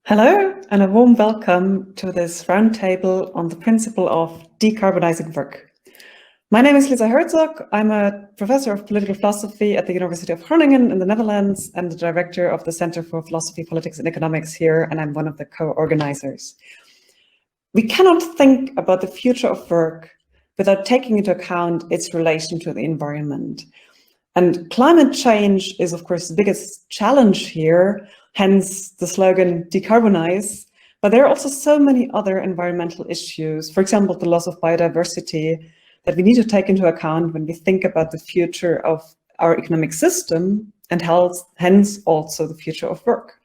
Hello, and a warm welcome to this roundtable on the principle of decarbonizing work. My name is Herzog. I'm a professor of political philosophy at the University of Groningen in the Netherlands and the director of the Center for Philosophy, Politics and Economics here, and I'm one of the co-organizers. We cannot think about the future of work without taking into account its relation to the environment. And climate change is, of course, the biggest challenge here, hence the slogan decarbonize. But there are also so many other environmental issues, for example, the loss of biodiversity, that we need to take into account when we think about the future of our economic system and hence also the future of work.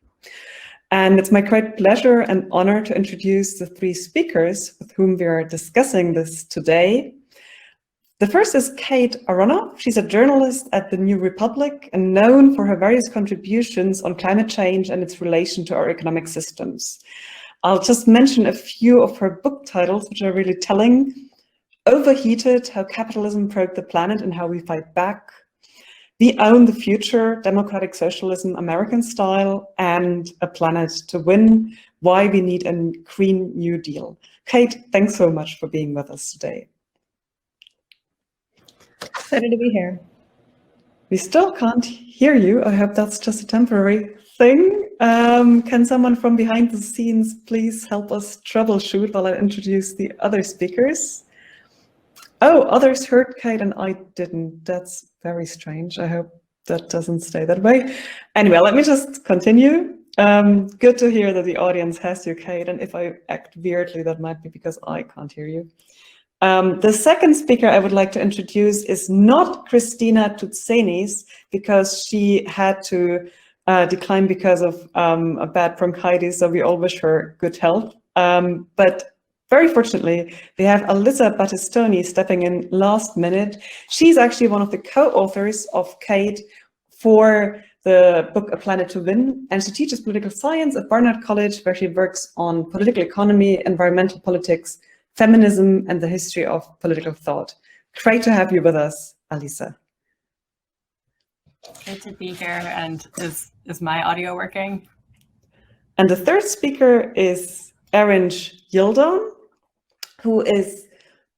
And it's my great pleasure and honor to introduce the three speakers with whom we are discussing this today. The first is Kate Aronoff. She's a journalist at the New Republic and known for her various contributions on climate change and its relation to our economic systems. I'll just mention a few of her book titles, which are really telling. Overheated, How Capitalism Broke the Planet and How We Fight Back. We Own the Future, Democratic Socialism, American Style, and A Planet to Win, Why We Need a Green New Deal. Kate, thanks so much for being with us today. Excited to be here. We still can't hear you. I hope that's just a temporary thing. Can someone from behind the scenes please help us troubleshoot while I introduce the other speakers? Oh, others heard Kate and I didn't. That's very strange. I hope that doesn't stay that way. Anyway, let me just continue. Good to hear that the audience has you, Kate, and if I act weirdly, that might be because I can't hear you. The second speaker I would like to introduce is not Kristina Touzenis, because she had to decline because of a bad bronchitis, so we all wish her good health. But very fortunately, we have Alyssa Battistoni stepping in last minute. She's actually one of the co-authors of Kate for the book A Planet to Win, and she teaches political science at Barnard College, where she works on political economy, environmental politics, feminism, and the history of political thought. Great to have you with us, Alyssa. Good to be here, and is my audio working? And the third speaker is Erinç Yeldan, who is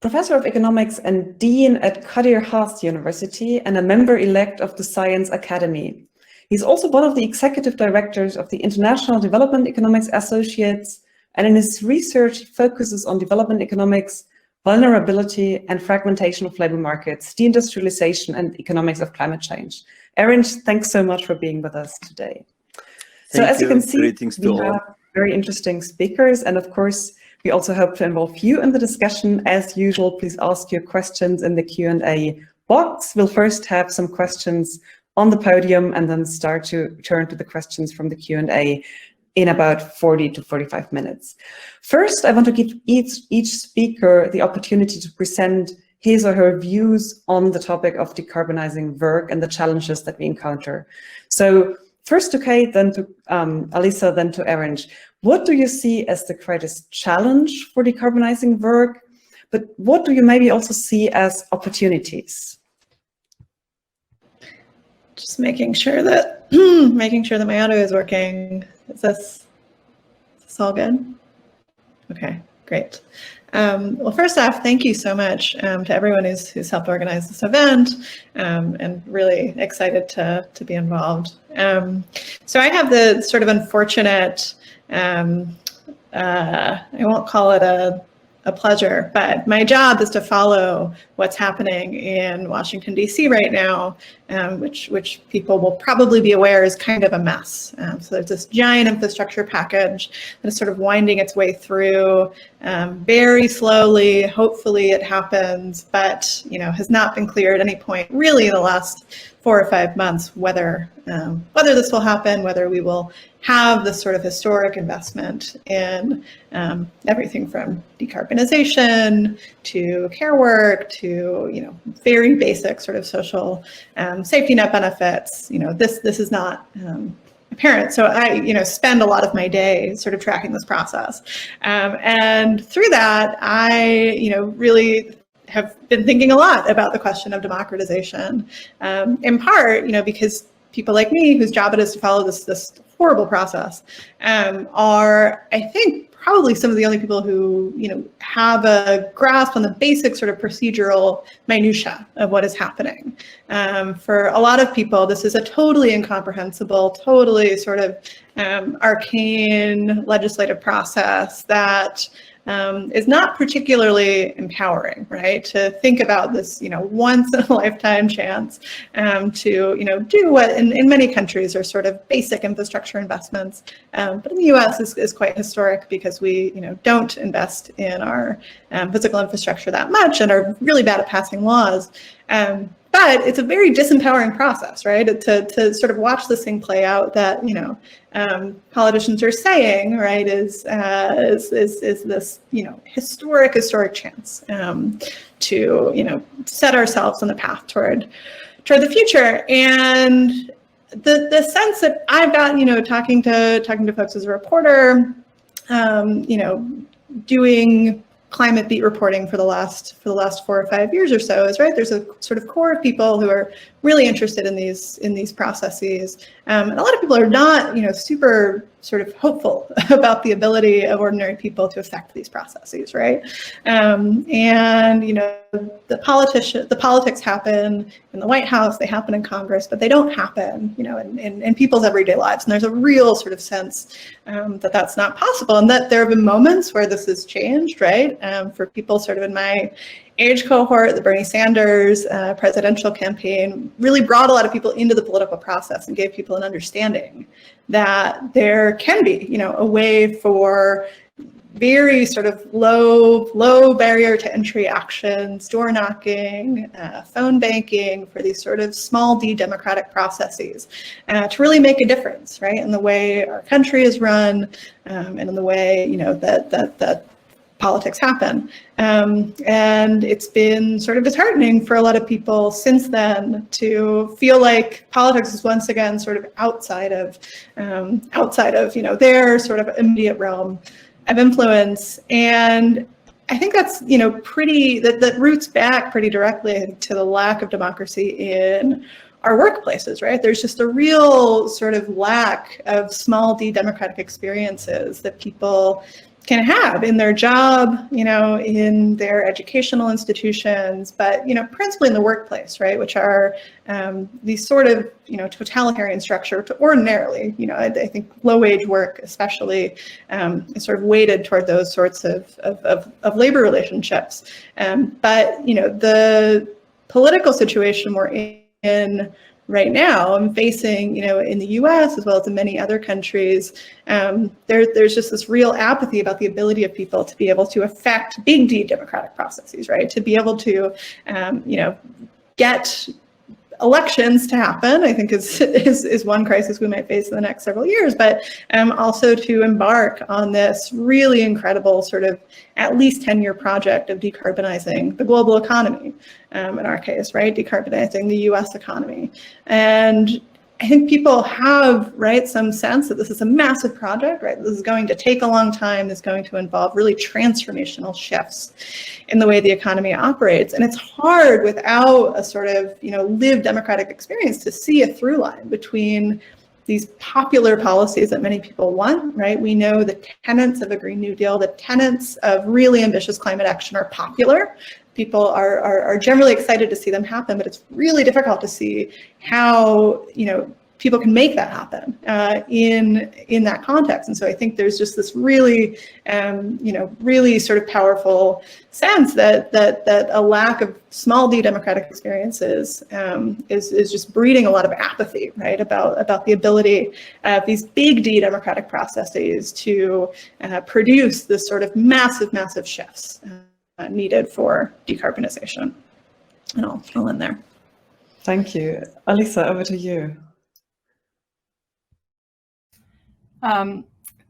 professor of economics and dean at Kadir University and a member-elect of the Science Academy. He's also one of the executive directors of the International Development Economics Associates, and in his research, he focuses on development economics, vulnerability and fragmentation of labor markets, deindustrialization and economics of climate change. Erinç, thanks so much for being with us today. So as you can see, we have very interesting speakers, and of course, we also hope to involve you in the discussion. As usual, please ask your questions in the Q&A box. We'll first have some questions on the podium and then start to turn to the questions from the Q&A in about 40 to 45 minutes. First, I want to give each speaker the opportunity to present his or her views on the topic of decarbonizing work and the challenges that we encounter. So first to Kate, then to Alyssa, then to Erinç. What do you see as the greatest challenge for decarbonizing work? But what do you maybe also see as opportunities? Just making sure that my audio is working. Is this all good? Okay, great. Well, first off, thank you so much to everyone who's helped organize this event, and really excited to be involved. So I have the sort of unfortunate, I won't call it a pleasure, but my job is to follow what's happening in Washington, D.C. right now, which people will probably be aware is kind of a mess. So there's this giant infrastructure package that is sort of winding its way through very slowly. Hopefully it happens, but has not been clear at any point really in the last 4 or 5 months whether this will happen, whether we will have this sort of historic investment in everything from decarbonization to care work to very basic sort of social safety net benefits. This is not apparent. So I spend a lot of my day sort of tracking this process, and through that I really have been thinking a lot about the question of democratization, in part because people like me, whose job it is to follow this horrible process, are, I think, probably some of the only people who have a grasp on the basic sort of procedural minutia of what is happening. For a lot of people, this is a totally incomprehensible, totally sort of arcane legislative process that is not particularly empowering, right? To think about this, once in a lifetime chance to do what in many countries are sort of basic infrastructure investments, but in the U.S. is quite historic because we, don't invest in our physical infrastructure that much and are really bad at passing laws. But it's a very disempowering process, right? To sort of watch this thing play out that politicians are saying, right, is this historic chance to set ourselves on the path toward the future. And the sense that I've got, talking to folks as a reporter, doing climate beat reporting for the last 4 or 5 years or so is, right, there's a sort of core of people who are really interested in these processes, and a lot of people are not super sort of hopeful about the ability of ordinary people to affect these processes, right? And the politics happen in the White House, they happen in Congress, but they don't happen in people's everyday lives. And there's a real sort of sense that that's not possible, and that there have been moments where this has changed, right? For people sort of in my age cohort, the Bernie Sanders presidential campaign really brought a lot of people into the political process and gave people an understanding that there can be, a way for very sort of low barrier to entry actions, door knocking, phone banking, for these sort of small d democratic processes to really make a difference, right, in the way our country is run, and in the way that politics happen. And it's been sort of disheartening for a lot of people since then to feel like politics is once again sort of outside of their sort of immediate realm of influence. And I think that's that roots back pretty directly to the lack of democracy in our workplaces, right? There's just a real sort of lack of small d democratic experiences that people can have in their job, in their educational institutions, but, principally in the workplace, right? Which are these sort of, totalitarian structure to ordinarily, I think low-wage work especially is sort of weighted toward those sorts of labor relationships. But, the political situation we're in right now, I'm facing, in the U.S. as well as in many other countries, there's just this real apathy about the ability of people to be able to affect big D democratic processes, right? To be able to, get elections to happen, I think is one crisis we might face in the next several years, but also to embark on this really incredible sort of at least 10-year project of decarbonizing the global economy, in our case, right? Decarbonizing the US economy. And I think people have, right, some sense that this is a massive project, right? This is going to take a long time. It's going to involve really transformational shifts in the way the economy operates. And it's hard without a sort of, lived democratic experience to see a through line between these popular policies that many people want, right? We know the tenets of a Green New Deal, the tenets of really ambitious climate action are popular. People are generally excited to see them happen, but it's really difficult to see how, people can make that happen in that context. And so I think there's just this really, really sort of powerful sense that a lack of small d democratic experiences is just breeding a lot of apathy, right, about the ability of these big D democratic processes to produce this sort of massive shifts needed for decarbonization. And I'll end there. Thank you. Alisa, over to you.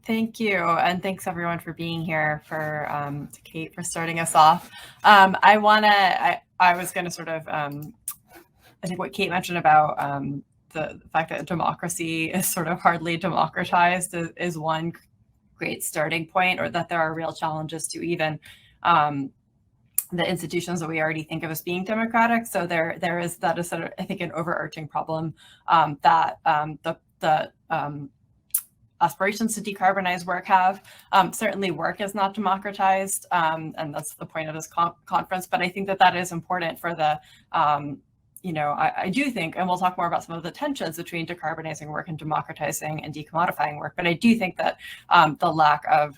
Thank you, and thanks everyone for being here. To Kate for starting us off. I was going to sort of, I think what Kate mentioned about the fact that democracy is sort of hardly democratized is one great starting point, or that there are real challenges to even the institutions that we already think of as being democratic. So there is that is sort of, I think, an overarching problem that the aspirations to decarbonize work have. Certainly work is not democratized, and that's the point of this conference, but I think that is important for the, I do think, and we'll talk more about some of the tensions between decarbonizing work and democratizing and decommodifying work, but I do think that the lack of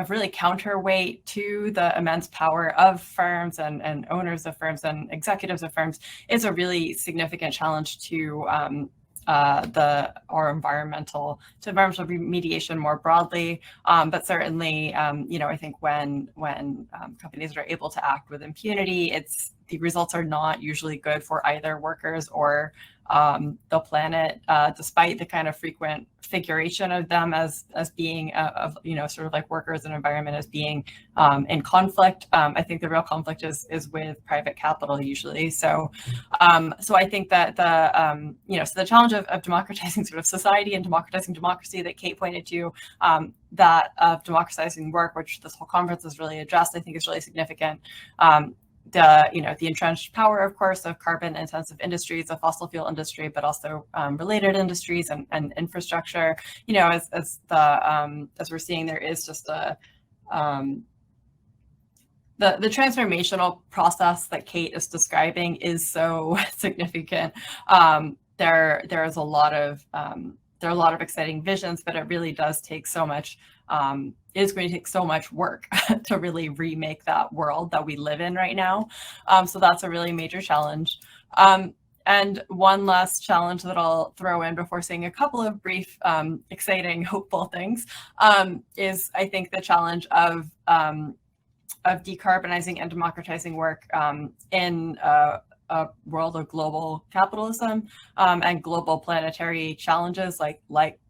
really counterweight to the immense power of firms and owners of firms and executives of firms is a really significant challenge to environmental remediation more broadly, but certainly, I think when companies are able to act with impunity, the results are not usually good for either workers or the planet, despite the kind of frequent figuration of them as being sort of like workers and environment as being in conflict. I think the real conflict is with private capital usually. So I think that so the challenge of democratizing sort of society and democratizing democracy that Kate pointed to, that of democratizing work, which this whole conference has really addressed, I think is really significant. The entrenched power, of course, of carbon-intensive industries, the fossil fuel industry, but also related industries and infrastructure. As we're seeing, there is just the transformational process that Kate is describing is so significant. There are a lot of exciting visions, but it really does take so much. It is going to take so much work to really remake that world that we live in right now. So that's a really major challenge. And one last challenge that I'll throw in before saying a couple of brief, exciting, hopeful things is, I think, the challenge of decarbonizing and democratizing work in a world of global capitalism and global planetary challenges like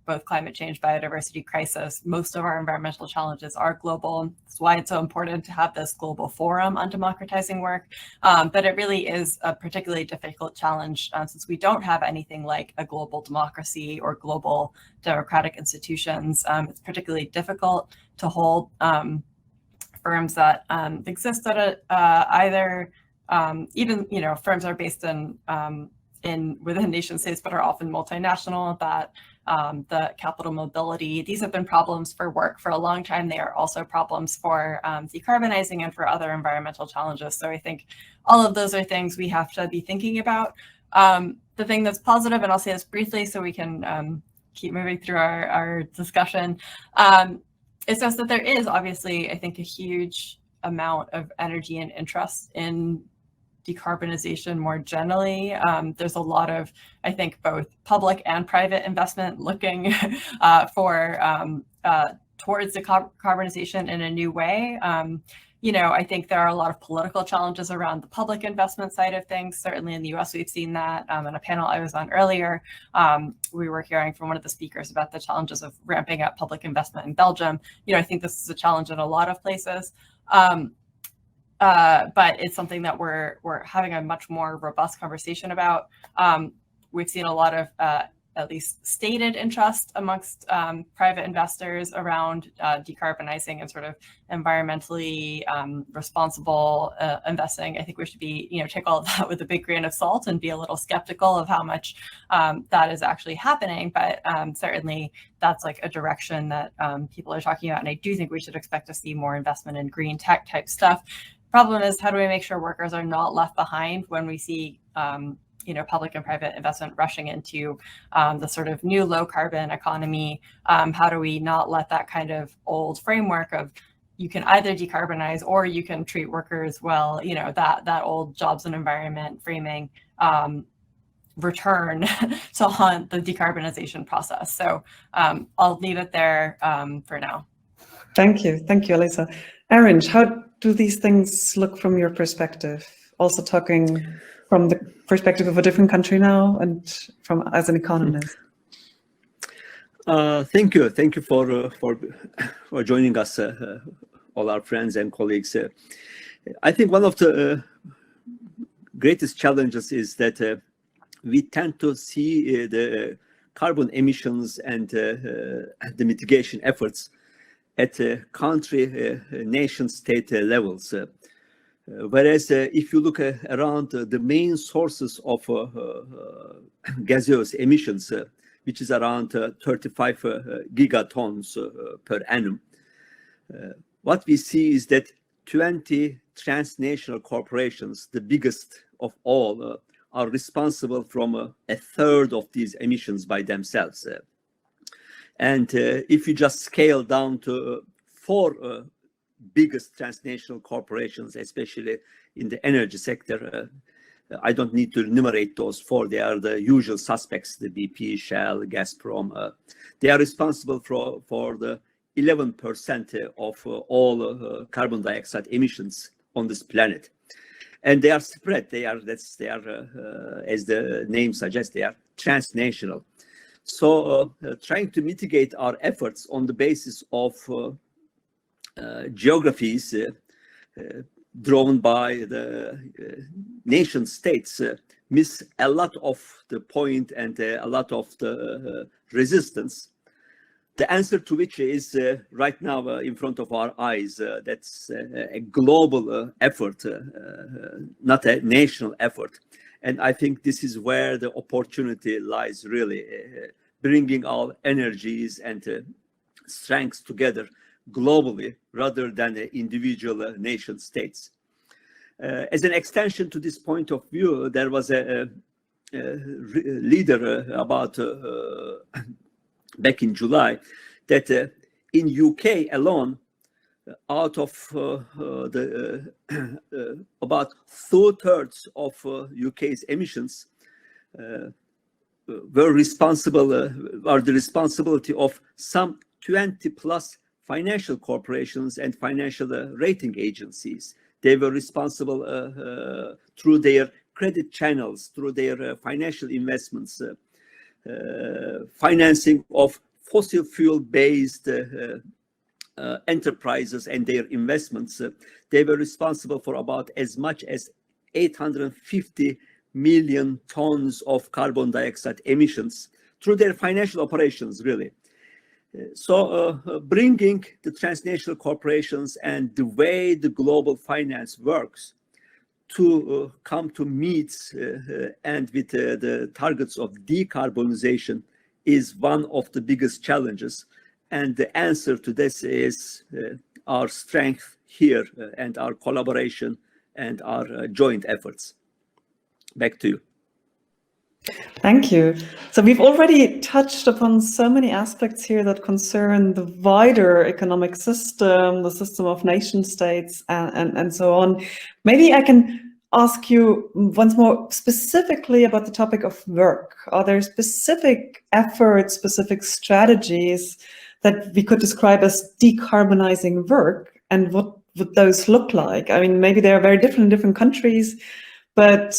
both climate change, biodiversity crisis. Most of our environmental challenges are global. That's why it's so important to have this global forum on democratizing work. But it really is a particularly difficult challenge since we don't have anything like a global democracy or global democratic institutions. It's particularly difficult to hold firms that exist at either even firms that are based within nation states, but are often multinational, that the capital mobility, these have been problems for work for a long time. They are also problems for decarbonizing and for other environmental challenges. So I think all of those are things we have to be thinking about. The thing that's positive, and I'll say this briefly so we can keep moving through our discussion, is just that there is obviously, I think, a huge amount of energy and interest in decarbonization more generally. There's a lot of, I think, both public and private investment looking towards decarbonization in a new way. I think there are a lot of political challenges around the public investment side of things. Certainly in the US, we've seen that. In a panel I was on earlier, we were hearing from one of the speakers about the challenges of ramping up public investment in Belgium. I think this is a challenge in a lot of places. but it's something that we're having a much more robust conversation about. We've seen a lot of at least stated interest amongst private investors around decarbonizing and sort of environmentally responsible investing. I think we should be, take all of that with a big grain of salt and be a little skeptical of how much that is actually happening. But certainly that's like a direction that people are talking about. And I do think we should expect to see more investment in green tech type stuff. Problem is, how do we make sure workers are not left behind when we see public and private investment rushing into the sort of new low carbon economy? How do we not let that kind of old framework of you can either decarbonize or you can treat workers well, that old jobs and environment framing return to haunt the decarbonization process? So I'll leave it there for now. Thank you, Elisa. Erinç, how do these things look from your perspective? Also talking from the perspective of a different country now and as an economist. Thank you for joining us, all our friends and colleagues. I think one of the greatest challenges is that we tend to see the carbon emissions and the mitigation efforts at country, nation state levels. Whereas if you look around the main sources of gaseous emissions, which is around 35 gigatons per annum, what we see is that 20 transnational corporations, the biggest of all, are responsible from a third of these emissions by themselves. And if you just scale down to 4 biggest transnational corporations, especially in the energy sector, I don't need to enumerate those 4. They are the usual suspects: the BP, Shell, Gazprom. They are responsible for the 11% of all carbon dioxide emissions on this planet, and they are spread. They are, as the name suggests, they are transnational. So trying to mitigate our efforts on the basis of geographies drawn by the nation states miss a lot of the point and a lot of the resistance. The answer to which is right now in front of our eyes. That's a global effort, not a national effort. And I think this is where the opportunity lies, really, bringing all energies and strengths together globally rather than individual nation states. As an extension to this point of view, there was a leader about back in July that in UK alone, out of the about 2/3 of UK's emissions were the responsibility of some 20 plus financial corporations and financial rating agencies. They were responsible through their credit channels, through their financial investments, financing of fossil fuel-based enterprises and their investments. They were responsible for about as much as 850 million tons of carbon dioxide emissions through their financial operations, really. So bringing the transnational corporations and the way the global finance works to come to meets and with the targets of decarbonization is one of the biggest challenges. And the answer to this is our strength here and our collaboration and our joint efforts. Back to you. Thank you. So we've already touched upon so many aspects here that concern the wider economic system, the system of nation states, and so on. Maybe I can ask you once more specifically about the topic of work. Are there specific efforts, specific strategies that we could describe as decarbonizing work? And what would those look like? I mean, maybe they are very different in different countries, but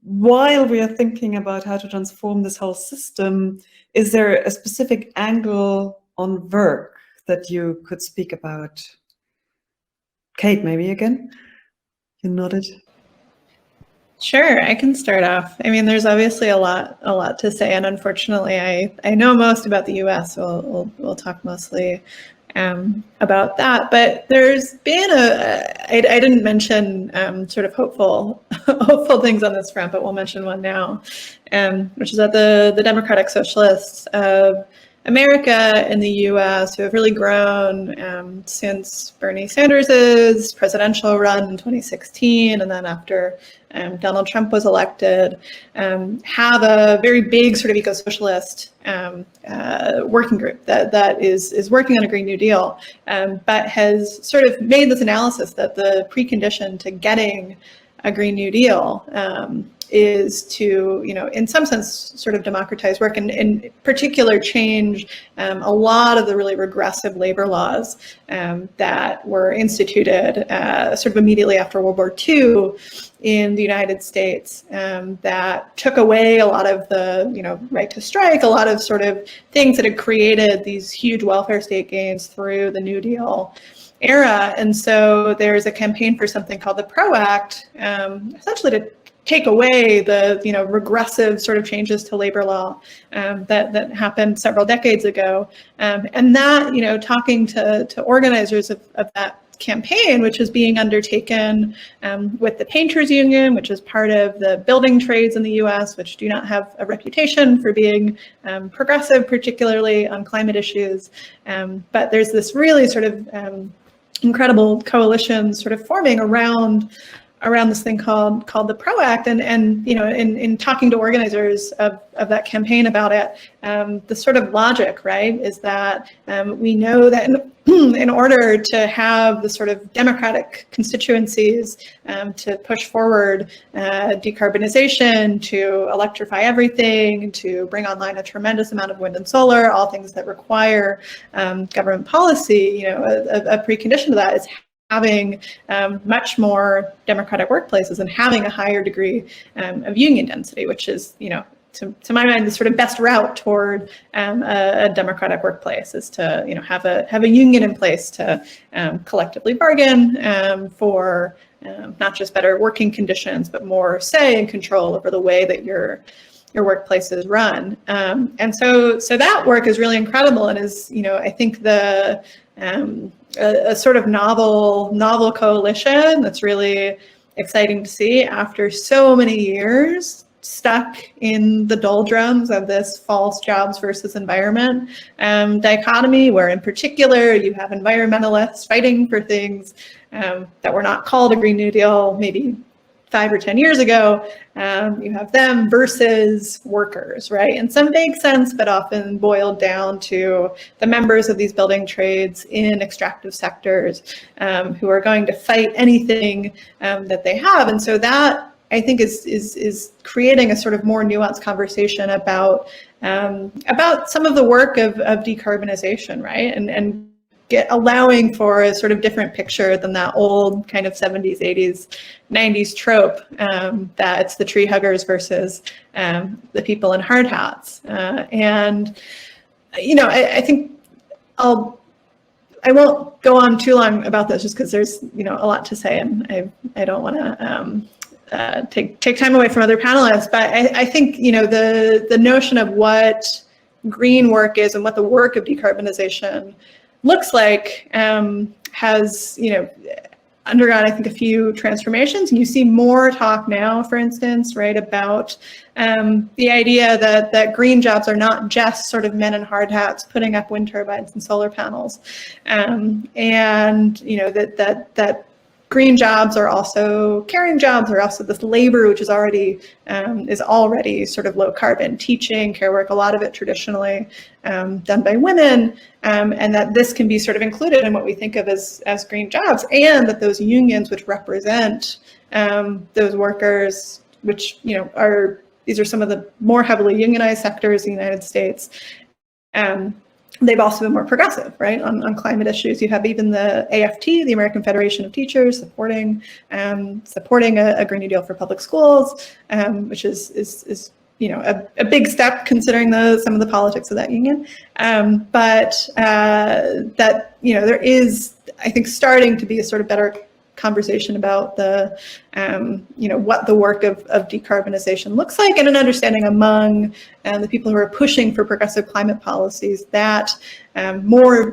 while we are thinking about how to transform this whole system, is there a specific angle on work that you could speak about? Kate, maybe again? You nodded. Sure, I can start off. I mean, there's obviously a lot to say, and unfortunately, I know most about the U.S., so we'll talk mostly about that. But there's been I didn't mention sort of hopeful things on this front, but we'll mention one now, which is that the Democratic Socialists of America and the U.S., who have really grown since Bernie Sanders's presidential run in 2016, and then after Donald Trump was elected, have a very big sort of eco-socialist working group that is working on a Green New Deal, but has sort of made this analysis that the precondition to getting a Green New Deal is to, in some sense, sort of democratize work, and in particular change a lot of the really regressive labor laws that were instituted sort of immediately after World War II in the United States, that took away a lot of the, right to strike, a lot of sort of things that had created these huge welfare state gains through the New Deal era. And so there's a campaign for something called the PRO Act, essentially to take away the regressive sort of changes to labor law that happened several decades ago, and that talking to organizers of that campaign, which is being undertaken with the Painters Union, which is part of the building trades in the U.S., which do not have a reputation for being progressive, particularly on climate issues, but there's this really sort of incredible coalition sort of forming around this thing called the PRO Act, and in talking to organizers of that campaign about it, the sort of logic, right, is that we know that in order to have the sort of democratic constituencies to push forward decarbonization, to electrify everything, to bring online a tremendous amount of wind and solar, all things that require government policy, a precondition to that is having much more democratic workplaces and having a higher degree of union density, which is, to my mind, the sort of best route toward a democratic workplace is to, have a union in place to collectively bargain for not just better working conditions, but more say and control over the way that your workplace is run. And so that work is really incredible, and is, I think a sort of novel coalition that's really exciting to see after so many years stuck in the doldrums of this false jobs versus environment dichotomy, where in particular you have environmentalists fighting for things that were not called a Green New Deal maybe 5 or 10 years ago. You have them versus workers, right? In some vague sense, but often boiled down to the members of these building trades in extractive sectors who are going to fight anything that they have. And so that, I think, is creating a sort of more nuanced conversation about some of the work of decarbonization, right? And allowing for a sort of different picture than that old kind of 70s, 80s, 90s trope that it's the tree huggers versus the people in hard hats. And, I think I won't go on too long about this just because there's, a lot to say, and I don't want to take time away from other panelists, but I think, the notion of what green work is and what the work of decarbonization looks like has, undergone, I think, a few transformations. And you see more talk now, for instance, right, about the idea that green jobs are not just sort of men in hard hats putting up wind turbines and solar panels, and that green jobs are also caring jobs, are also this labor which is already sort of low carbon, teaching, care work, a lot of it traditionally done by women, and that this can be sort of included in what we think of as green jobs, and that those unions which represent those workers, which these are some of the more heavily unionized sectors in the United States. They've also been more progressive, right, on climate issues. You have even the AFT, the American Federation of Teachers, supporting a Green New Deal for public schools, which is a big step considering some of the politics of that union. But that there is, I think, starting to be a sort of better conversation about the, what the work of decarbonization looks like, and an understanding among the people who are pushing for progressive climate policies that more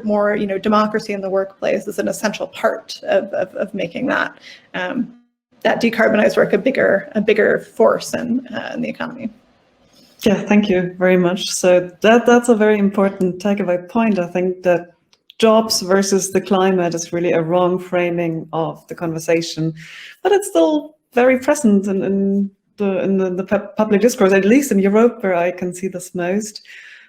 democracy in the workplace is an essential part of making that decarbonized work a bigger force in the economy. Yeah, thank you very much. So that's a very important takeaway point. I think that jobs versus the climate is really a wrong framing of the conversation, but it's still very present in the public discourse, at least in Europe, where I can see this most.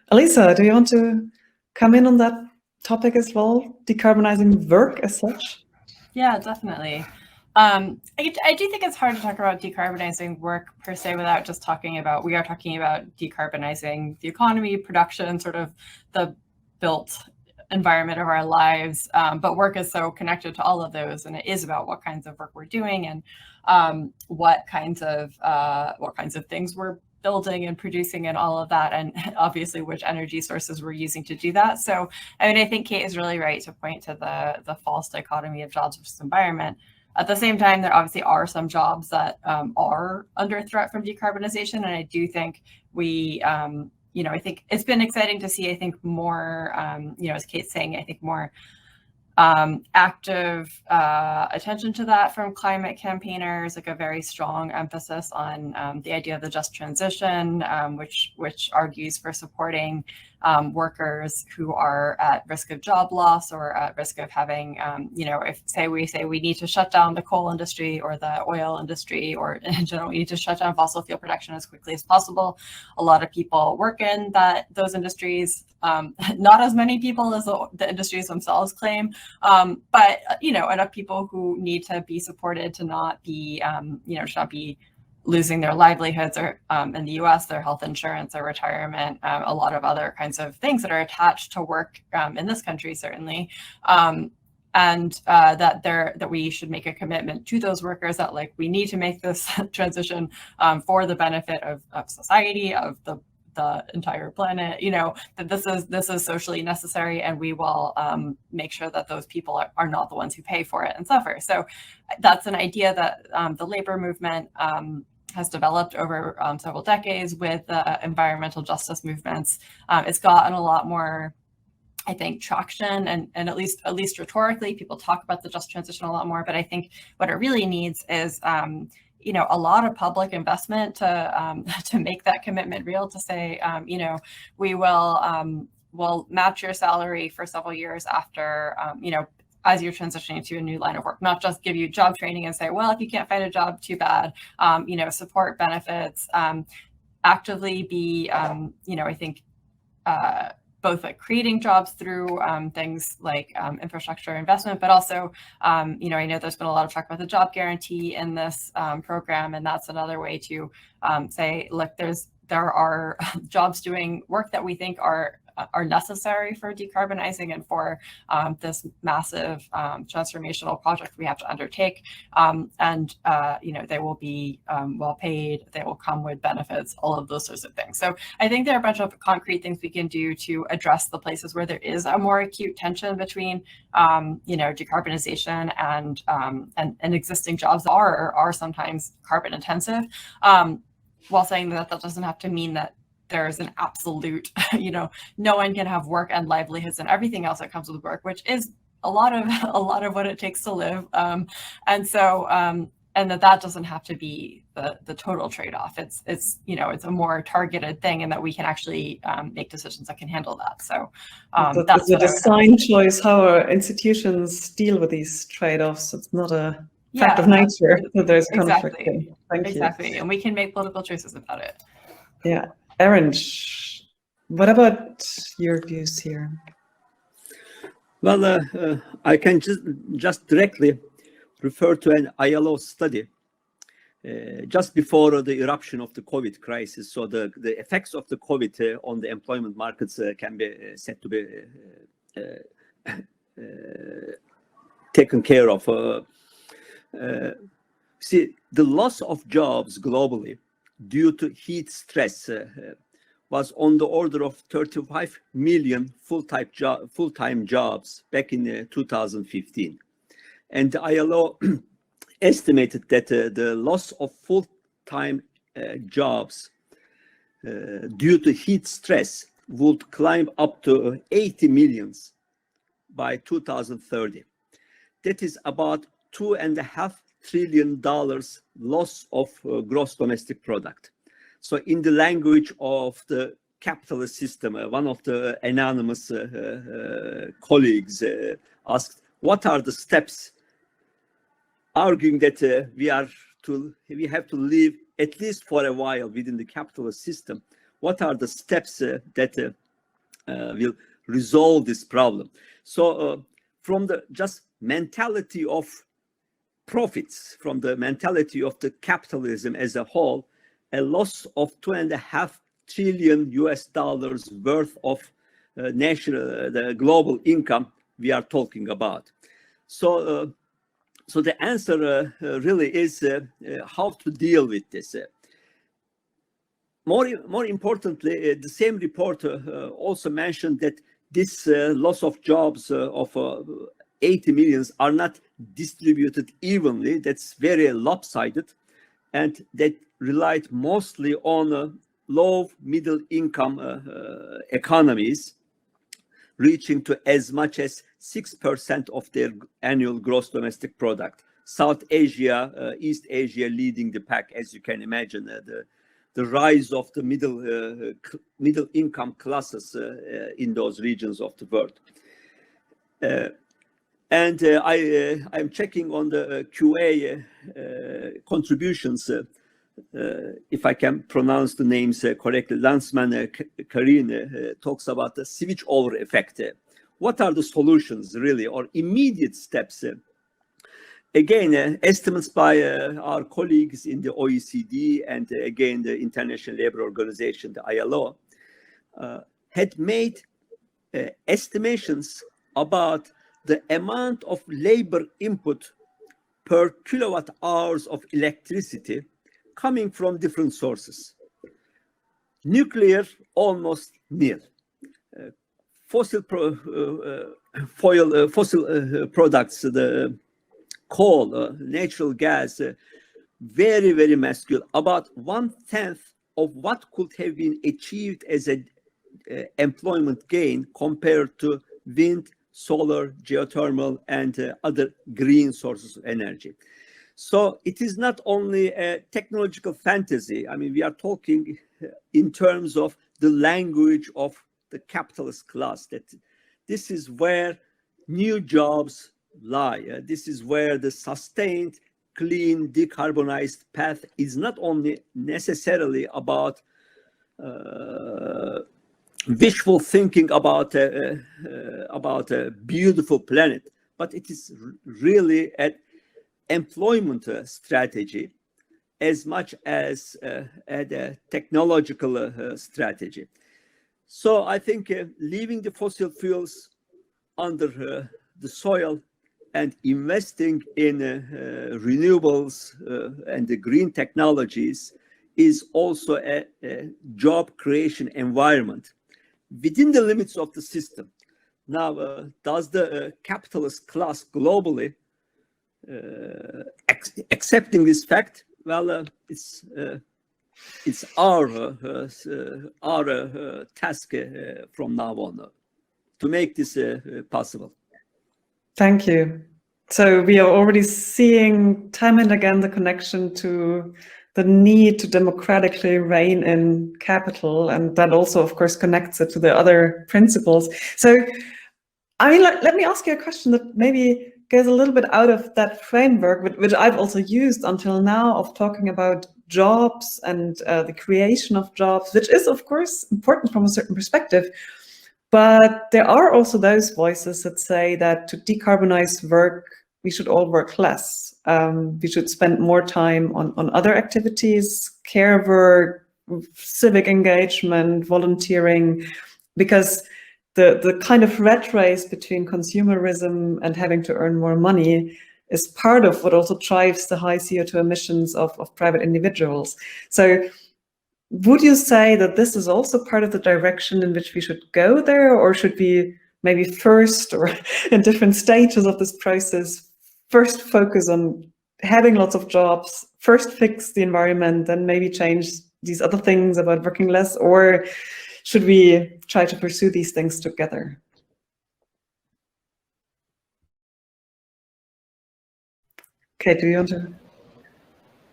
Elisa, do you want to come in on that topic as well, decarbonizing work as such? Yeah, definitely. I do think it's hard to talk about decarbonizing work per se without just we are talking about decarbonizing the economy, production, sort of the built environment of our lives. But work is so connected to all of those, and it is about what kinds of work we're doing and what kinds of things we're building and producing and all of that, and obviously which energy sources we're using to do that. So, I mean, I think Kate is really right to point to the false dichotomy of jobs versus environment. At the same time, there obviously are some jobs that are under threat from decarbonization, and I do think I think it's been exciting to see, I think, more, as Kate's saying, I think more active attention to that from climate campaigners, like a very strong emphasis on the idea of the just transition, which argues for supporting workers who are at risk of job loss or at risk of having, if we say we need to shut down the coal industry or the oil industry, or in general, we need to shut down fossil fuel production as quickly as possible. A lot of people work in those industries, not as many people as the industries themselves claim, but enough people who need to be supported to not be, to not be losing their livelihoods, or in the US, their health insurance, their retirement, a lot of other kinds of things that are attached to work in this country, certainly. And that we should make a commitment to those workers that we need to make this transition for the benefit of society, of the entire planet, that this is socially necessary, and we will make sure that those people are not the ones who pay for it and suffer. So that's an idea that the labor movement has developed over several decades with environmental justice movements. It's gotten a lot more, I think, traction, and at least rhetorically, people talk about the just transition a lot more. But I think what it really needs is a lot of public investment to make that commitment real, to say, we will match your salary for several years after, as you're transitioning to a new line of work, not just give you job training and say, well, if you can't find a job, too bad, support benefits, actively be, I think, both creating jobs through things like infrastructure investment, but also, I know there's been a lot of talk about the job guarantee in this program, and that's another way to say, look, there are jobs doing work that we think are necessary for decarbonizing and for this massive transformational project we have to undertake. They will be well paid, they will come with benefits, all of those sorts of things. So I think there are a bunch of concrete things we can do to address the places where there is a more acute tension between decarbonization and existing jobs that are sometimes carbon intensive, while saying that doesn't have to mean that there's an absolute, no one can have work and livelihoods and everything else that comes with work, which is a lot of what it takes to live. And that doesn't have to be the total trade-off. It's a more targeted thing, and that we can actually make decisions that can handle that. So that's a design choice how our institutions deal with these trade-offs. It's not a fact of nature that there's conflict. Exactly. Exactly. And we can make political choices about it. Yeah. Erinç, what about your views here? Well, I can just directly refer to an ILO study just before the eruption of the COVID crisis. So the effects of the COVID on the employment markets can be said to be taken care of. See, the loss of jobs globally due to heat stress was on the order of 35 million full-time jobs back in 2015. And the ILO estimated that the loss of full-time jobs due to heat stress would climb up to 80 millions by 2030. That is about $2.5 trillion loss of gross domestic product. So in the language of the capitalist system, one of the anonymous colleagues asked, what are the steps, arguing that we have to live at least for a while within the capitalist system. What are the steps that will resolve this problem? So from the just mentality of profits, from the mentality of the capitalism as a whole, a loss of $2.5 trillion worth of the global income we are talking about. So so the answer really is how to deal with this. More importantly, the same report also mentioned that this loss of jobs of 80 millions are not distributed evenly. That's very lopsided, and that relied mostly on low middle income economies, reaching to as much as 6% of their annual gross domestic product. South Asia, East Asia leading the pack, as you can imagine, the rise of the middle income classes in those regions of the world. And I'm checking on the QA contributions, if I can pronounce the names correctly. Landsman Karin talks about the switch over effect. What are the solutions really, or immediate steps? Again, estimates by our colleagues in the OECD and again the International Labour Organization, the ILO, had made estimations about the amount of labor input per kilowatt hours of electricity coming from different sources. Nuclear, almost nil. Fossil products, the coal, natural gas, very, very minuscule. About 1/10 of what could have been achieved as an employment gain compared to wind, solar, geothermal, and other green sources of energy. So it is not only a technological fantasy. I mean, we are talking in terms of the language of the capitalist class, that this is where new jobs lie. This is where the sustained, clean, decarbonized path is not only necessarily about wishful thinking about a beautiful planet, but it is really an employment strategy as much as a technological strategy. So I think leaving the fossil fuels under the soil and investing in renewables and the green technologies is also a job creation environment within the limits of the system. Now, does the capitalist class globally accepting this fact? Well, it's our task from now on to make this possible. Thank you. So we are already seeing time and again the connection to the need to democratically rein in capital, and that also, of course, connects it to the other principles. So, I mean, let me ask you a question that maybe goes a little bit out of that framework, which I've also used until now, of talking about jobs and the creation of jobs, which is, of course, important from a certain perspective. But there are also those voices that say that to decarbonize work, we should all work less. We should spend more time on other activities, care work, civic engagement, volunteering, because the kind of rat race between consumerism and having to earn more money is part of what also drives the high CO2 emissions of private individuals. So would you say that this is also part of the direction in which we should go there, or should we maybe first, or in different stages of this process, first focus on having lots of jobs, first fix the environment, then maybe change these other things about working less, or should we try to pursue these things together? Okay, do you want to?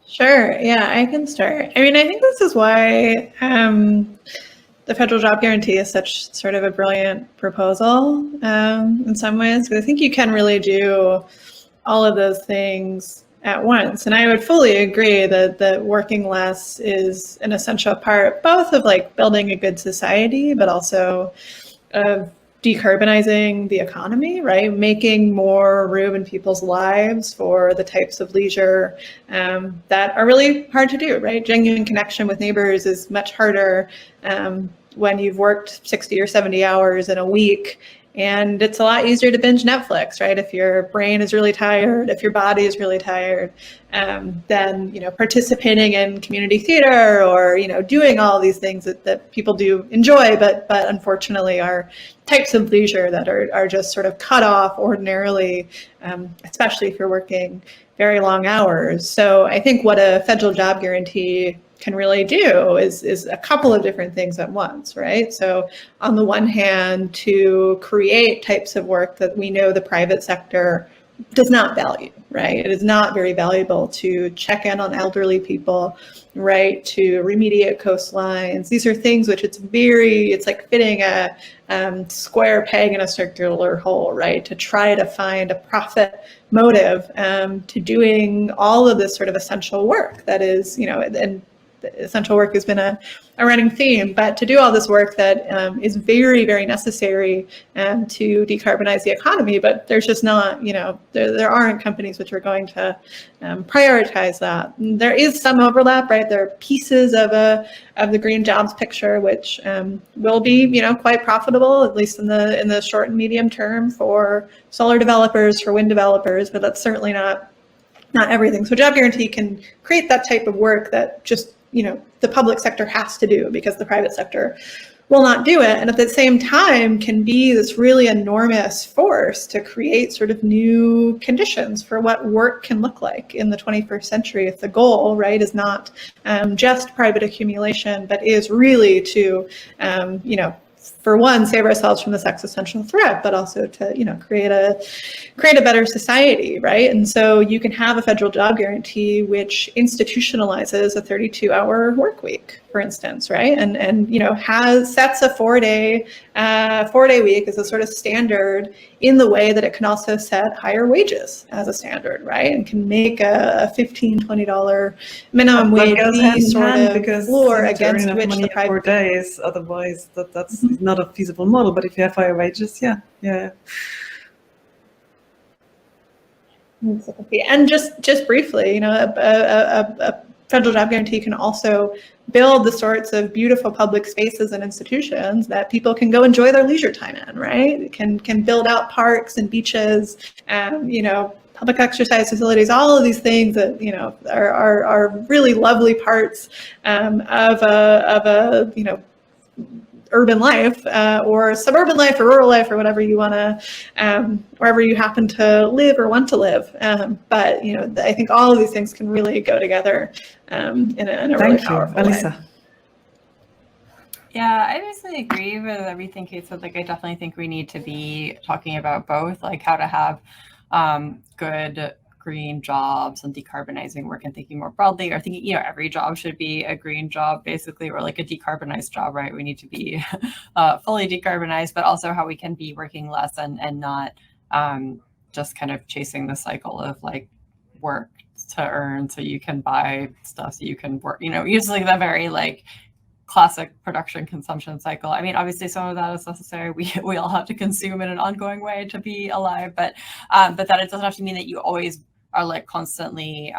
Sure. Yeah, I can start. I mean, I think this is why the federal job guarantee is such sort of a brilliant proposal in some ways. But I think you can really do all of those things at once. And I would fully agree that working less is an essential part, both of like building a good society, but also of decarbonizing the economy, right? Making more room in people's lives for the types of leisure that are really hard to do, right? Genuine connection with neighbors is much harder when you've worked 60 or 70 hours in a week. And it's a lot easier to binge Netflix, right? If your brain is really tired, if your body is really tired, then, you know, participating in community theater or, you know, doing all these things that people do enjoy, but unfortunately are types of leisure that are just sort of cut off ordinarily, especially if you're working very long hours. So I think what a federal job guarantee can really do is a couple of different things at once, right? So on the one hand, to create types of work that we know the private sector does not value, right? It is not very valuable to check in on elderly people, right? To remediate coastlines. These are things which it's like fitting a square peg in a circular hole, right? To try to find a profit motive to doing all of this sort of essential work that is, you know, and essential work has been a running theme, but to do all this work that is very, very necessary to decarbonize the economy, but there's just not, you know, there aren't companies which are going to prioritize that. And there is some overlap, right? There are pieces of the green jobs picture which will be, you know, quite profitable, at least in the short and medium term for solar developers, for wind developers, but that's certainly not everything. So job guarantee can create that type of work that just, you know, the public sector has to do because the private sector will not do it. And at the same time can be this really enormous force to create sort of new conditions for what work can look like in the 21st century. If the goal, right, is not just private accumulation, but is really to, you know, for one, save ourselves from this existential threat, but also to, you know, create a better society, right? And so you can have a federal job guarantee which institutionalizes a 32-hour work week, for instance, right? And you know, sets a four-day week as a sort of standard in the way that it can also set higher wages as a standard, right? And can make a $15, $20 minimum wage be sort of floor against which the private 4 days. Otherwise, that's not a feasible model. But if you have higher wages, yeah. And just briefly, you know, a federal job guarantee can also build the sorts of beautiful public spaces and institutions that people can go enjoy their leisure time in, right? It can build out parks and beaches, you know, public exercise facilities, all of these things that, you know, are really lovely parts of a you know, urban life or suburban life or rural life or whatever you want to, wherever you happen to live or want to live. But, you know, I think all of these things can really go together in a really powerful way. Elisa. Yeah, I basically agree with everything Kate said. Like, I definitely think we need to be talking about both, like how to have good green jobs and decarbonizing work and thinking more broadly, or thinking, you know, every job should be a green job basically, or like a decarbonized job, right? We need to be fully decarbonized, but also how we can be working less and not just kind of chasing the cycle of like work to earn so you can buy stuff so you can work, you know, usually the very like classic production consumption cycle. I mean, obviously some of that is necessary. We all have to consume in an ongoing way to be alive, but that it doesn't have to mean that you always are like constantly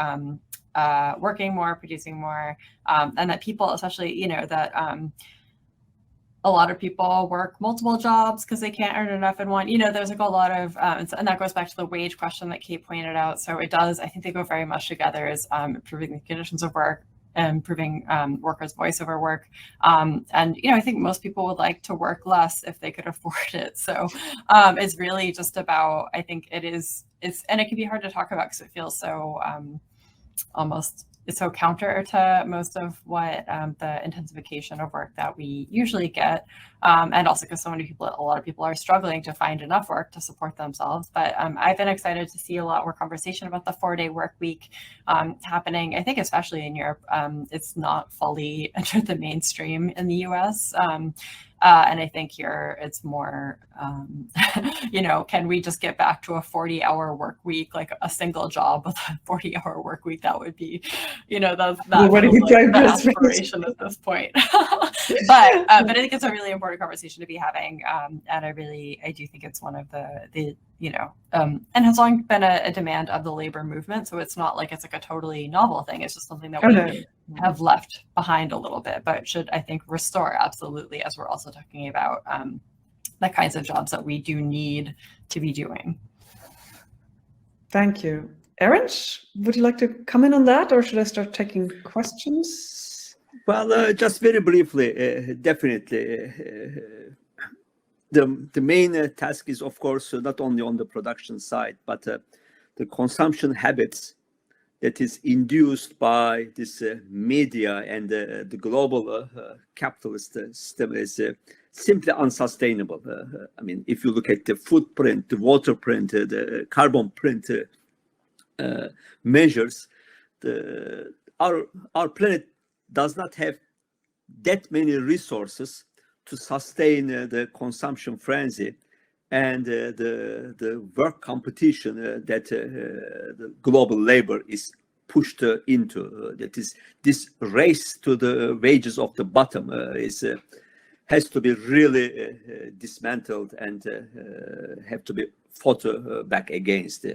working more, producing more, and that people, especially, you know, that a lot of people work multiple jobs because they can't earn enough in one. You know, there's like a lot of, and that goes back to the wage question that Kate pointed out. So it does, I think they go very much together, is improving the conditions of work improving workers' voice over work. And I think most people would like to work less if they could afford it. So it's really just about, I think and it can be hard to talk about because it feels so it's so counter to most of what the intensification of work that we usually get, and also because a lot of people are struggling to find enough work to support themselves. But I've been excited to see a lot more conversation about the 4-day work week happening. I think especially in Europe, it's not fully entered the mainstream in the US. And I think here it's more, can we just get back to a 40-hour work week, like a single job with a 40-hour work week? That would be, that's the aspiration at this point. But I think it's a really important conversation to be having, and I do think it's one of the and has long been a demand of the labor movement. So it's not like it's like a totally novel thing. It's just something that we have left behind a little bit, but should, I think, restore absolutely, as we're also talking about the kinds of jobs that we do need to be doing. Thank you. Erinç, would you like to comment on that, or should I start taking questions? Well, just very briefly, definitely. The main task is, of course, not only on the production side, but the consumption habits that is induced by this media and the global capitalist system is simply unsustainable. I mean, if you look at the footprint, the water print, the carbon print measures, our planet does not have that many resources to sustain the consumption frenzy and the work competition that the global labor is pushed into. That is, this race to the wages of the bottom has to be really dismantled and have to be fought back against.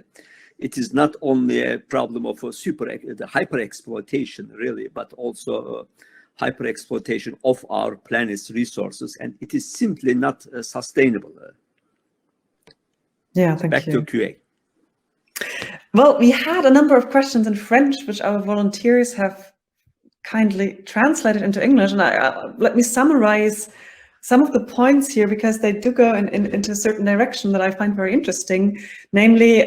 It is not only a problem of the hyper exploitation, really, but also hyper exploitation of our planet's resources, and it is simply not sustainable. Yeah, thank you. Back to QA. Well, we had a number of questions in French, which our volunteers have kindly translated into English, and let me summarize some of the points here, because they do go into a certain direction that I find very interesting. Namely,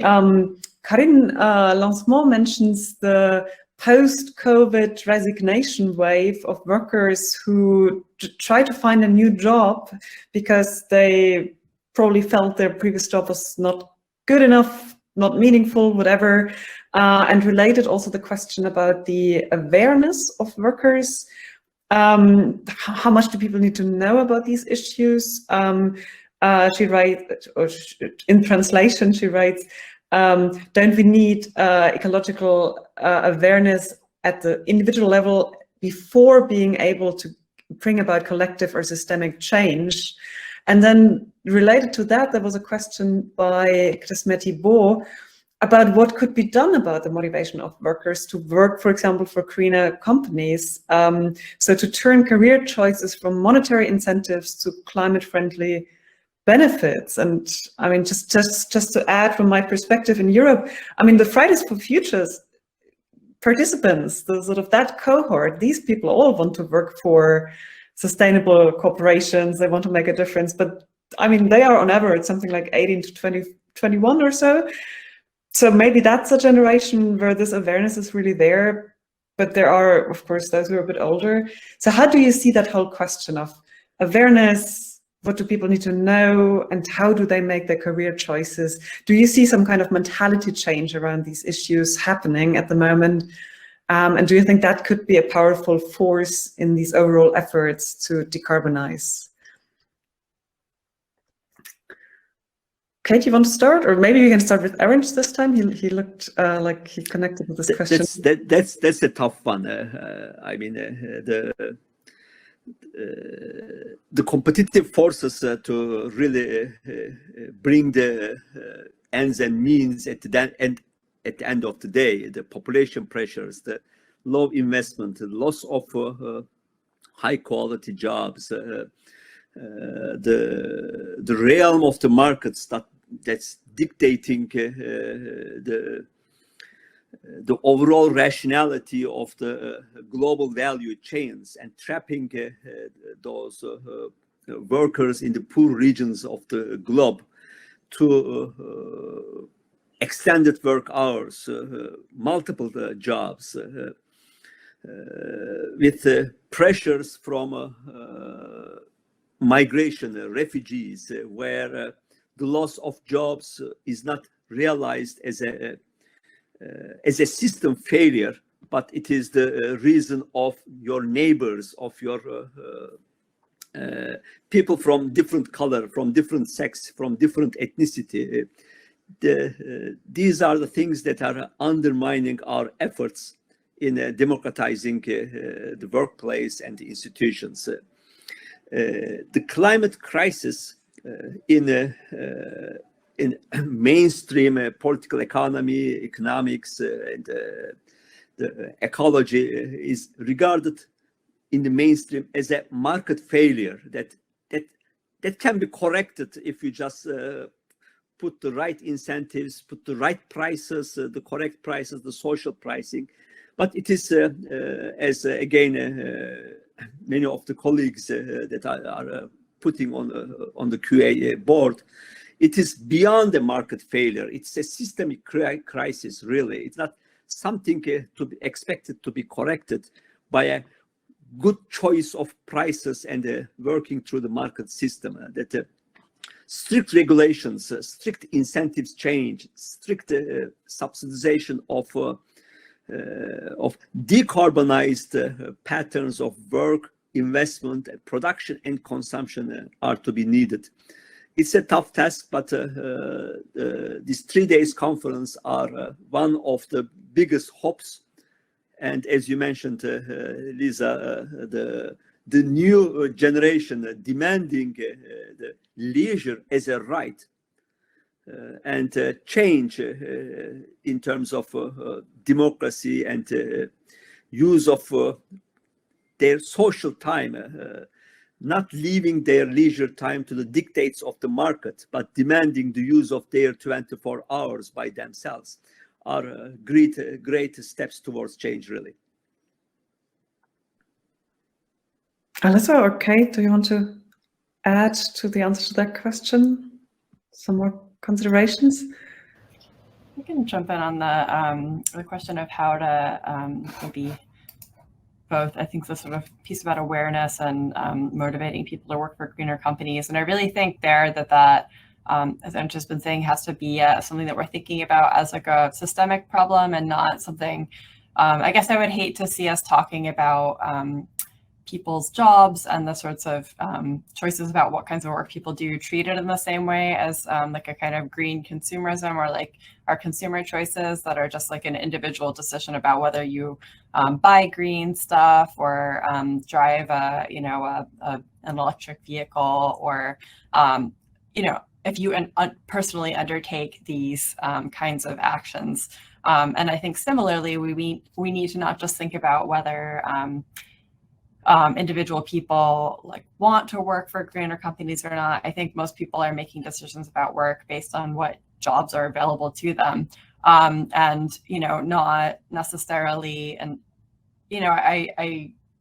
Kadir Lancement mentions the post-COVID resignation wave of workers who try to find a new job because they probably felt their previous job was not good enough, not meaningful, whatever, and related also the question about the awareness of workers. How much do people need to know about these issues? She writes, or in translation, she writes, don't we need ecological awareness at the individual level before being able to bring about collective or systemic change? And then related to that, there was a question by Kristina Thibault about what could be done about the motivation of workers to work, for example, for greener companies. So to turn career choices from monetary incentives to climate-friendly benefits. And I mean, just to add from my perspective in Europe, I mean, the Fridays for Futures participants, the sort of that cohort, these people all want to work for sustainable corporations. They want to make a difference, but I mean, they are on average something like 18 to 21 or so. So maybe that's a generation where this awareness is really there, but there are, of course, those who are a bit older. So how do you see that whole question of awareness? What do people need to know, and how do they make their career choices? Do you see some kind of mentality change around these issues happening at the moment? And do you think that could be a powerful force in these overall efforts to decarbonize? Kate, you want to start? Or maybe we can start with Erinç this time. He looked like he connected with this question. That's a tough one. I mean, the competitive forces to really bring the ends and means at the end of the day, the population pressures, the low investment, the loss of high quality jobs, the realm of the markets that's dictating the overall rationality of the global value chains and trapping those workers in the poor regions of the globe to extended work hours, multiple jobs, with pressures from migration, refugees, where the loss of jobs is not realized as a system failure, but it is the reason of your neighbors, of your people from different color, from different sex, from different ethnicity. These are the things that are undermining our efforts in democratizing the workplace and the institutions. The climate crisis in mainstream political economy, economics, and the ecology is regarded in the mainstream as a market failure that can be corrected if you just put the right incentives, put the right prices, the correct prices, the social pricing. But it is, as again, many of the colleagues that are putting on the QA board, it is beyond the market failure. It's a systemic crisis, really. It's not something to be expected to be corrected by a good choice of prices and working through the market system. That strict regulations, strict incentives change, strict subsidization of decarbonized patterns of work, investment, production, and consumption are to be needed. It's a tough task, but these 3 days conference are one of the biggest hopes. And as you mentioned, Lisa, the new generation demanding the leisure as a right and change in terms of democracy and use of their social time, not leaving their leisure time to the dictates of the market, but demanding the use of their 24 hours by themselves, are great steps towards change, really. Alyssa or Kate, do you want to add to the answer to that question? Some more considerations? I can jump in on the question of how to maybe both, I think, the sort of piece about awareness and motivating people to work for greener companies. And I really think there that as Erinç has been saying, has to be something that we're thinking about as like a systemic problem and not something, I guess I would hate to see us talking about people's jobs and the sorts of choices about what kinds of work people do treated in the same way as like a kind of green consumerism, or like our consumer choices that are just like an individual decision about whether you buy green stuff or drive an electric vehicle, or if you personally undertake these kinds of actions. And I think similarly, we need to not just think about whether individual people like want to work for greener companies or not. I think most people are making decisions about work based on what jobs are available to them, and not necessarily. And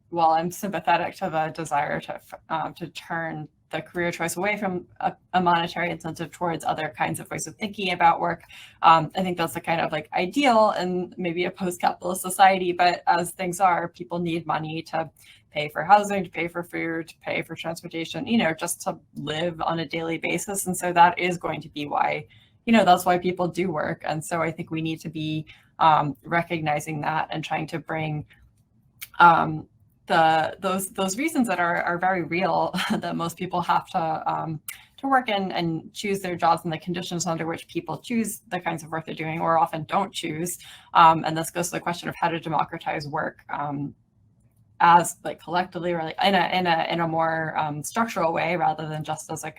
while I'm sympathetic to the desire to turn the career choice away from a monetary incentive towards other kinds of ways of thinking about work, I think that's the kind of like ideal and maybe a post-capitalist society. But as things are, people need money to pay for housing, to pay for food, to pay for transportation, just to live on a daily basis. And so that is going to be why, that's why people do work. And so I think we need to be recognizing that and trying to bring those reasons that are very real, that most people have to work in and choose their jobs, and the conditions under which people choose the kinds of work they're doing or often don't choose. And this goes to the question of how to democratize work as like collectively, or like in a more structural way, rather than just as like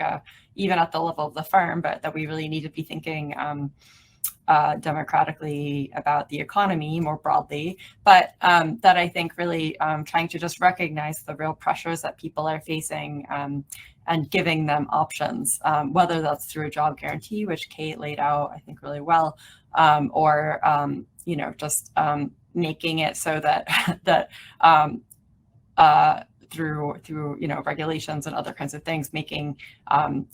even at the level of the firm, but that we really need to be thinking democratically about the economy more broadly, but that I think really trying to just recognize the real pressures that people are facing and giving them options, whether that's through a job guarantee, which Kate laid out, I think, really well, or just making it so that through regulations and other kinds of things, making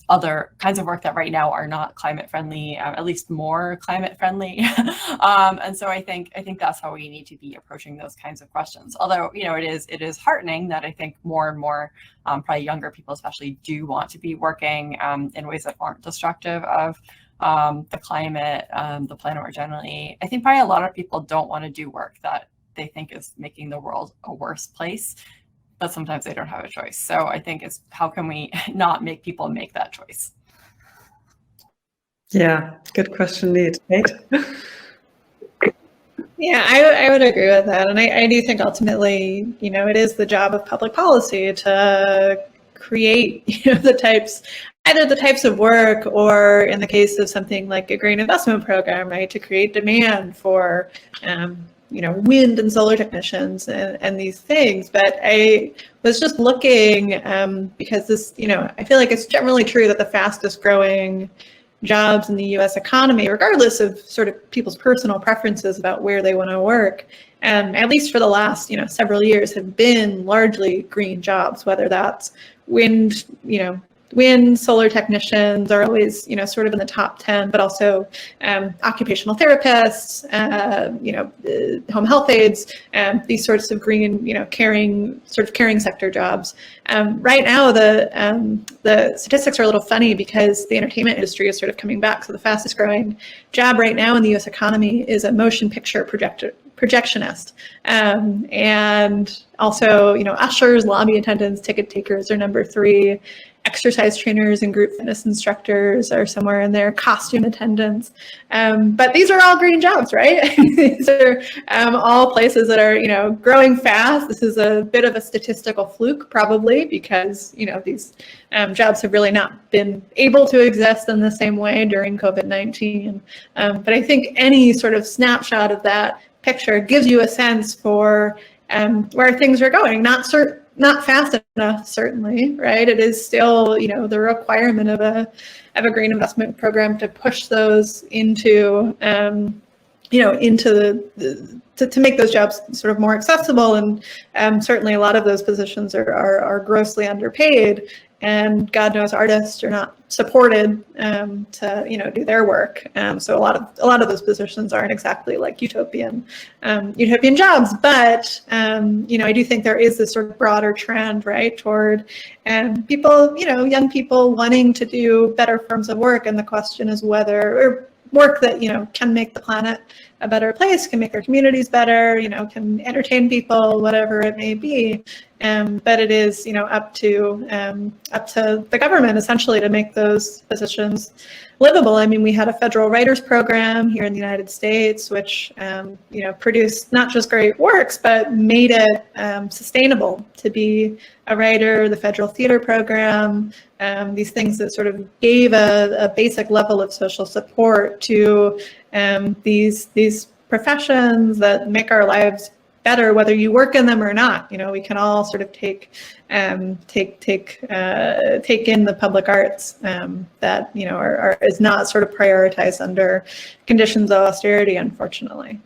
other kinds of work that right now are not climate friendly, at least more climate friendly. And so I think that's how we need to be approaching those kinds of questions. Although it is heartening that I think more and more probably younger people especially do want to be working in ways that aren't destructive of the climate, the planet more generally. I think probably a lot of people don't want to do work that they think is making the world a worse place, but sometimes they don't have a choice. So I think it's how can we not make people make that choice? Yeah, good question, Kate. Yeah, I would agree with that. And I do think ultimately, it is the job of public policy to create, either the types of work, or in the case of something like a green investment program, right, to create demand for, wind and solar technicians and these things. But I was just looking because this, I feel like it's generally true that the fastest growing jobs in the US economy, regardless of sort of people's personal preferences about where they want to work, at least for the last, several years, have been largely green jobs, whether that's wind, solar technicians are always, sort of in the top 10, but also occupational therapists, home health aides, these sorts of green, caring sector jobs. Right now, the statistics are a little funny because the entertainment industry is sort of coming back. So the fastest growing job right now in the US economy is a motion picture projectionist. And also, ushers, lobby attendants, ticket takers are number 3. Exercise trainers and group fitness instructors are somewhere in there, costume attendants. But these are all green jobs, right? These are all places that are, growing fast. This is a bit of a statistical fluke, probably, because, these jobs have really not been able to exist in the same way during COVID-19. But I think any sort of snapshot of that picture gives you a sense for where things are going. Not fast enough, certainly, right? It is still, the requirement of a green investment program to push those into, to make those jobs sort of more accessible. And certainly a lot of those positions are grossly underpaid. And God knows artists are not supported to do their work. So a lot of those positions aren't exactly like utopian jobs. But I do think there is this sort of broader trend, right, toward people, young people wanting to do better forms of work. And the question is whether work that can make the planet a better place, can make their communities better, can entertain people, whatever it may be. But it is, up to the government essentially to make those positions livable. I mean, we had a federal writers program here in the United States, which produced not just great works, but made it sustainable to be a writer. The federal theater program, these things that sort of gave a basic level of social support to these professions that make our lives better, whether you work in them or not. We can all sort of take in the public arts that is not sort of prioritized under conditions of austerity, unfortunately.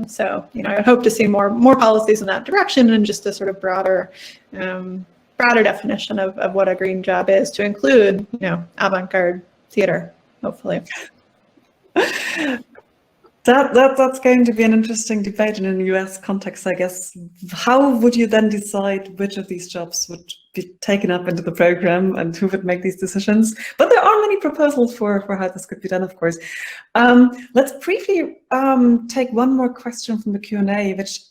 So I hope to see more policies in that direction, and just a sort of broader definition of what a green job is, to include avant-garde theater, hopefully. That's going to be an interesting debate in a US context, I guess. How would you then decide which of these jobs would be taken up into the program and who would make these decisions? But there are many proposals for how this could be done, of course. Let's briefly take one more question from the Q&A, which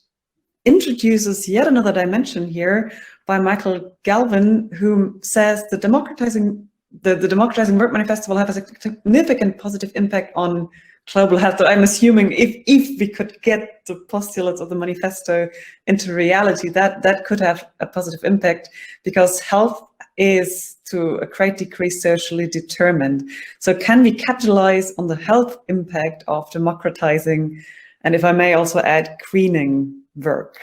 introduces yet another dimension here by Michael Galvin, who says the Democratizing Work Manifesto will have a significant positive impact on global health. So I'm assuming if we could get the postulates of the manifesto into reality, that could have a positive impact, because health is to a great degree socially determined. So can we capitalize on the health impact of democratizing, and if I may also add, greening work?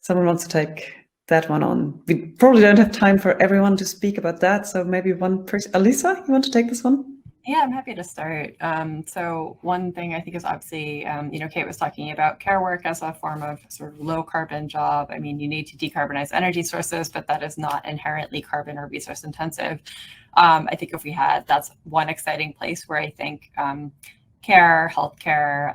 Someone wants to take that one on. We probably don't have time for everyone to speak about that, so maybe one person. Alisa, you want to take this one? Yeah, I'm happy to start. So one thing I think is obviously, Kate was talking about care work as a form of sort of low carbon job. I mean, you need to decarbonize energy sources, but that is not inherently carbon or resource intensive. I think if we had, that's one exciting place where I think care, healthcare,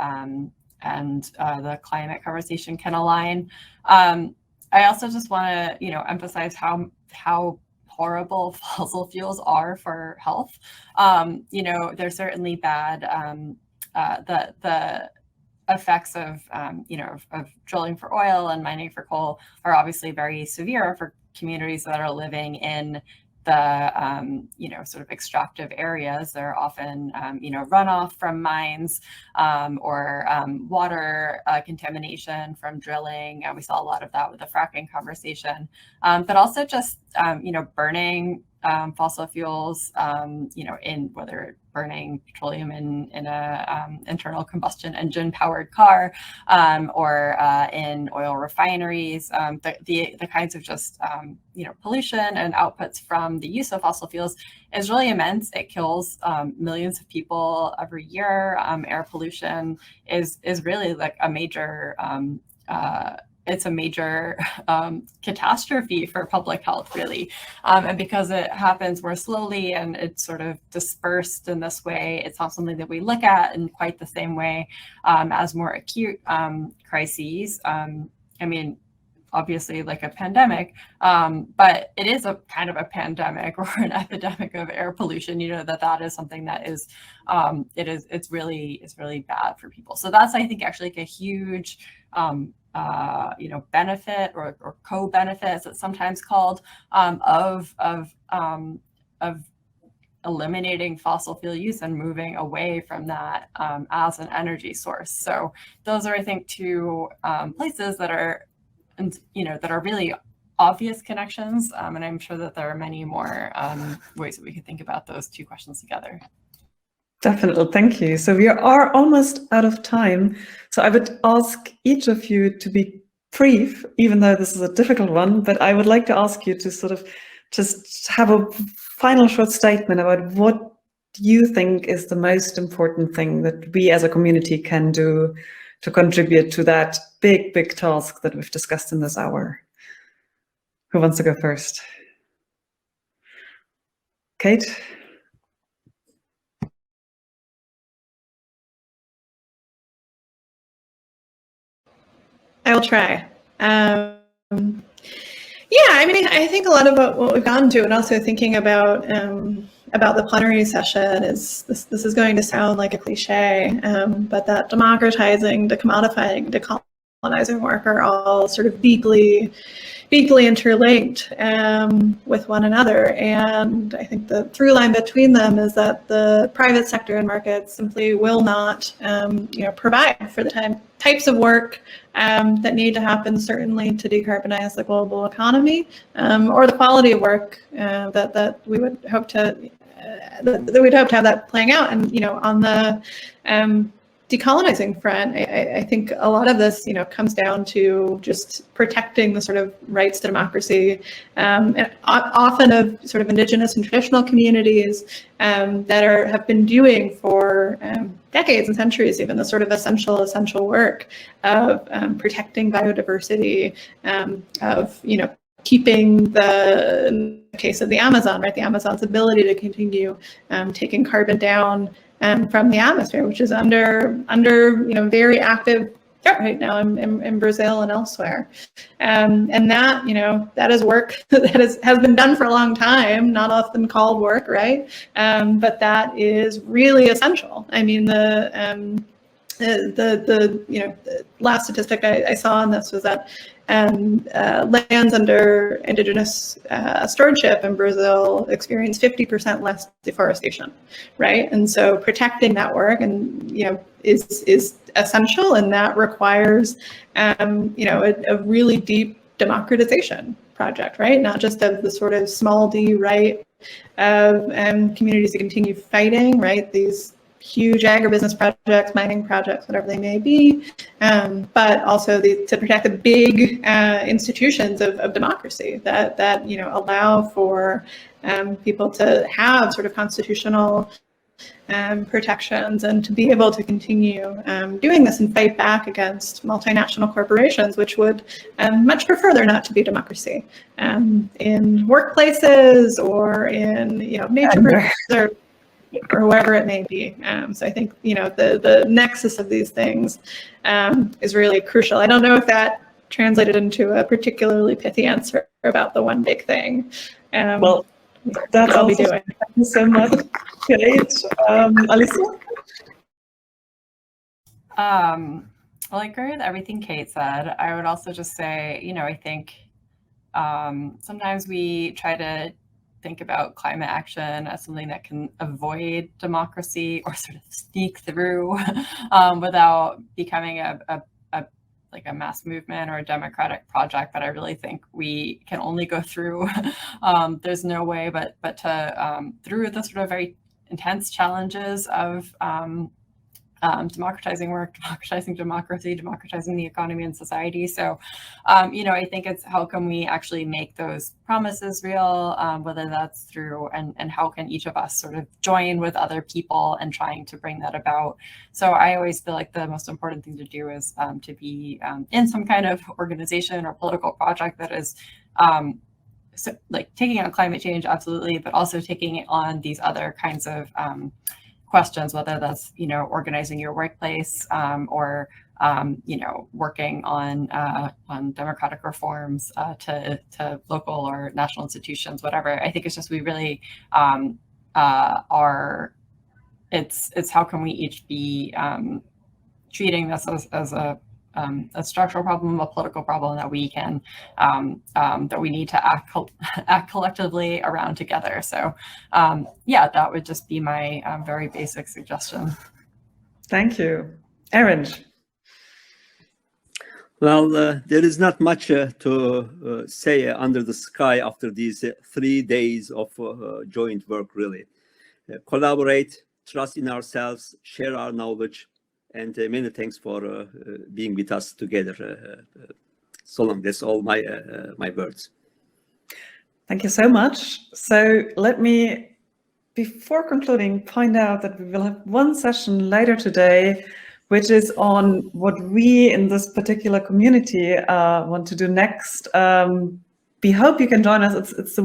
and the climate conversation can align. I also just want to, emphasize how horrible fossil fuels are for health. They're certainly bad. The effects of of drilling for oil and mining for coal are obviously very severe for communities that are living in the sort of extractive areas. They're often runoff from mines or water contamination from drilling. We saw a lot of that with the fracking conversation, but also just burning fossil fuels, in whether burning petroleum in a internal combustion engine powered car, or in oil refineries, the kinds of just pollution and outputs from the use of fossil fuels is really immense. It kills millions of people every year. Air pollution is really like a major it's a major catastrophe for public health, really. And because it happens more slowly and it's sort of dispersed in this way, it's not something that we look at in quite the same way as more acute crises. I mean, obviously like a pandemic, but it is a kind of a pandemic or an epidemic of air pollution, that is something that is, it's really bad for people. So that's, I think, actually like a huge, benefit or co-benefit, as it's sometimes called, of eliminating fossil fuel use and moving away from that as an energy source. So those are, I think, two places that are, that are really obvious connections. And I'm sure that there are many more ways that we could think about those two questions together. Definitely, thank you. So we are almost out of time. So I would ask each of you to be brief, even though this is a difficult one, but I would like to ask you to sort of just have a final short statement about what you think is the most important thing that we as a community can do to contribute to that big task that we've discussed in this hour. Who wants to go first? Kate? I will try. Yeah, I mean, I think a lot about what we've gone to, and also thinking about the plenary session is this is going to sound like a cliche, but that democratizing, decommodifying, decolonizing work are all sort of deeply interlinked with one another. And I think the through line between them is that the private sector and markets simply will not provide for the types of work that need to happen, certainly to decarbonize the global economy, or the quality of work that we would hope to have that playing out. And on the decolonizing front, I think a lot of this, comes down to just protecting the sort of rights to democracy, and often of sort of indigenous and traditional communities that have been doing for decades and centuries, even the sort of essential work of protecting biodiversity, of keeping in the case of the Amazon, right, the Amazon's ability to continue taking carbon down from the atmosphere, which is under very active threat right now in Brazil and elsewhere, and that that is work that has been done for a long time, not often called work, right? But that is really essential. I mean, the last statistic I saw on this was that lands under indigenous stewardship in Brazil experience 50% less deforestation, right? And so protecting that work is essential, and that requires a really deep democratization project, right? Not just of the sort of small d right of communities to continue fighting, right? These huge agribusiness projects, mining projects, whatever they may be, but also to protect the big institutions of democracy that allow for people to have sort of constitutional protections, and to be able to continue doing this and fight back against multinational corporations, which would much prefer there not to be democracy in workplaces or in nature reserves or wherever it may be. So I think the nexus of these things is really crucial. I don't know if that translated into a particularly pithy answer about the one big thing. Well, that's I'll all be doing. Thank you so much, Kate. Alicia? Well, I agree with everything Kate said. I would also just say, I think sometimes we try to think about climate action as something that can avoid democracy or sort of sneak through without becoming a mass movement or a democratic project. But I really think we can only go through. There's no way but to through the sort of very intense challenges of democratizing work, democratizing democracy, democratizing the economy and society. So, I think it's how can we actually make those promises real, whether that's through and how can each of us sort of join with other people and trying to bring that about. So I always feel like the most important thing to do is to be in some kind of organization or political project that is so, like taking on climate change, absolutely, but also taking it on these other kinds of questions, whether that's organizing your workplace or working on democratic reforms to local or national institutions, whatever. I think it's just we really it's how can we each be treating this as a structural problem, a political problem that we can that we need to act collectively around together. So yeah, that would just be my very basic suggestion. Thank you. Erinç? Well, there is not much to say under the sky after these 3 days of joint work, really. Collaborate, trust in ourselves, share our knowledge, and many thanks for being with us together so long. That's all my words. Thank you so much. So let me, before concluding, point out that we will have one session later today, which is on what we in this particular community want to do next. We hope you can join us. It's the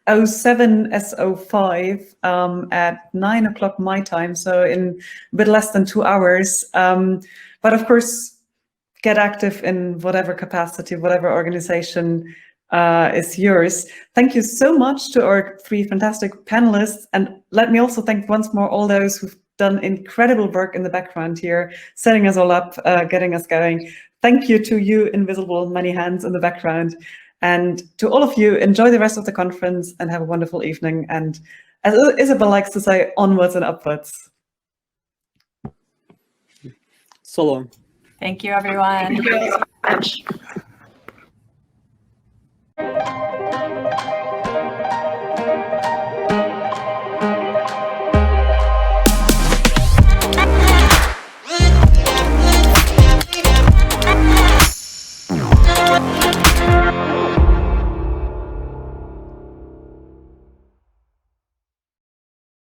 107S05 at 9 o'clock my time, so in a bit less than 2 hours. But of course, get active in whatever capacity, whatever organization is yours. Thank you so much to our 3 fantastic panelists. And let me also thank once more all those who've done incredible work in the background here, setting us all up, getting us going. Thank you to you, invisible many hands in the background. And to all of you, enjoy the rest of the conference and have a wonderful evening. And as Isabel likes to say, onwards and upwards. So long. Thank you, everyone. Thank you so much.